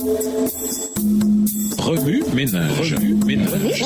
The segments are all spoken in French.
Remue ménage. Remue ménage.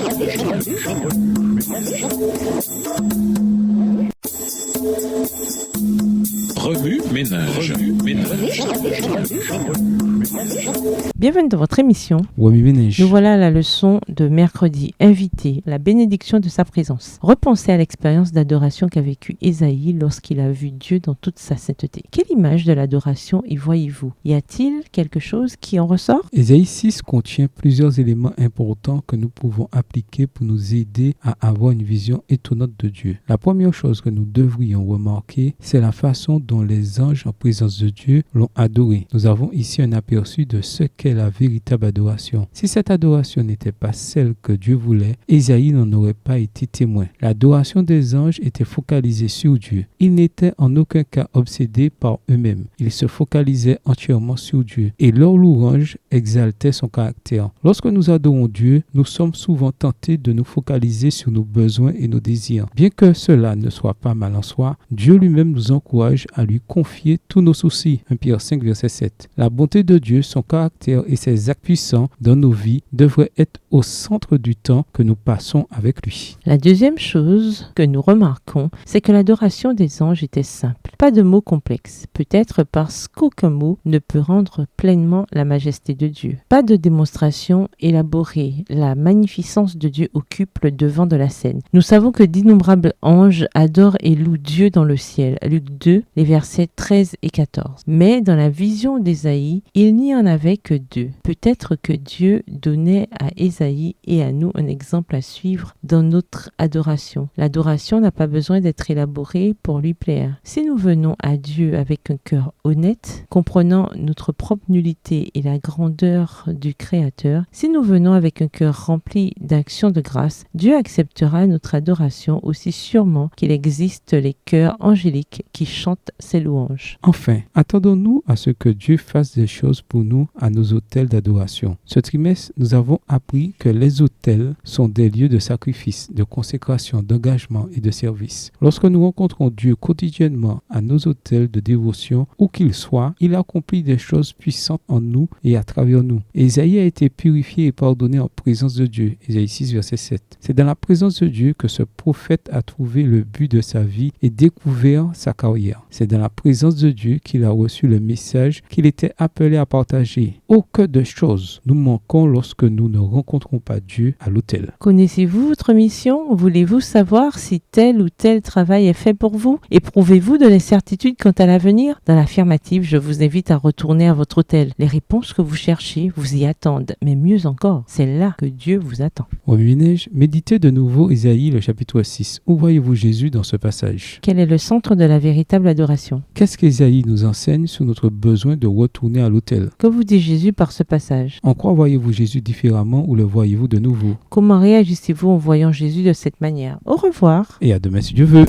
Bienvenue dans votre émission. Remue ménage. Nous voilà à la leçon de mercredi. Invité, la bénédiction de sa présence. Repensez à l'expérience d'adoration qu'a vécue Ésaïe lorsqu'il a vu Dieu dans toute sa sainteté. Quelle image de l'adoration y voyez-vous? Y a-t-il quelque chose qui en ressort? Ésaïe 6 contient plusieurs éléments importants que nous pouvons appliquer pour nous aider à avoir une vision étonnante de Dieu. La première chose que nous devrions remarquer, c'est la façon dont les anges en présence de Dieu l'ont adoré. Nous avons ici un aperçu de ce qu'est la véritable adoration. Si cette adoration n'était pas celle que Dieu voulait, Ésaïe n'en aurait pas été témoin. L'adoration des anges était focalisée sur Dieu. Ils n'étaient en aucun cas obsédés par eux-mêmes. Ils se focalisaient entièrement sur Dieu et leur louange exaltait son caractère. Lorsque nous adorons Dieu, nous sommes souvent tentés de nous focaliser sur nos besoins et nos désirs. Bien que cela ne soit pas mal en soi, Dieu lui-même nous encourage à lui confier tous nos soucis. 1 Pierre 5, verset 7. La bonté de Dieu, son caractère et ses actes puissants dans nos vies devraient être au centre du temps que nous passons avec lui. La deuxième chose que nous remarquons, c'est que l'adoration des anges était simple. Pas de mots complexes, peut-être parce qu'aucun mot ne peut rendre pleinement la majesté de Dieu. Pas de démonstration élaborée, la magnificence de Dieu occupe le devant de la scène. Nous savons que d'innombrables anges adorent et louent Dieu dans le ciel. Luc 2, les versets 13 et 14. Mais dans la vision d'Ésaïe, il n'y en avait que deux. Peut-être que Dieu donnait à Ésaïe et à nous un exemple à suivre dans notre adoration. L'adoration n'a pas besoin d'être élaborée pour lui plaire. Si nous venons à Dieu avec un cœur honnête, comprenant notre propre nullité et la grandeur du Créateur, si nous venons avec un cœur rempli d'actions de grâce, Dieu acceptera notre adoration aussi sûrement qu'il existe les cœurs angéliques qui chantent ses louanges. Enfin, attendons-nous à ce que Dieu fasse des choses pour nous à nos autels d'adoration. Ce trimestre, nous avons appris que les autels sont des lieux de sacrifice, de consécration, d'engagement et de service. Lorsque nous rencontrons Dieu quotidiennement à nos autels de dévotion, où qu'il soit, il accomplit des choses puissantes en nous et à travers nous. Ésaïe a été purifié et pardonné en présence de Dieu. Ésaïe 6, verset 7. C'est dans la présence de Dieu que ce prophète a trouvé le but de sa vie et découvert sa carrière. C'est dans la présence de Dieu qu'il a reçu le message qu'il était appelé à partager. Oh, que de choses nous manquons lorsque nous ne rencontrons pas Dieu à l'autel. Connaissez-vous votre mission? Voulez-vous savoir si tel ou tel travail est fait pour vous? Éprouvez-vous de l'incertitude quant à l'avenir? Dans l'affirmative, je vous invite à retourner à votre autel. Les réponses que vous cherchez vous y attendent, mais mieux encore, c'est là que Dieu vous attend. Remue ménage, méditez de nouveau Ésaïe le chapitre 6. Où voyez-vous Jésus dans ce passage? Quel est le centre de la véritable adoration? Qu'est-ce qu'Ésaïe nous enseigne sur notre besoin de retourner à l'autel? Que vous dit Jésus par ce passage? En quoi voyez-vous Jésus différemment ou le voyez-vous de nouveau? Comment réagissez-vous en voyant Jésus de cette manière? Au revoir. Et à demain si Dieu veut.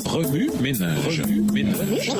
Remue ménage. Remue ménage.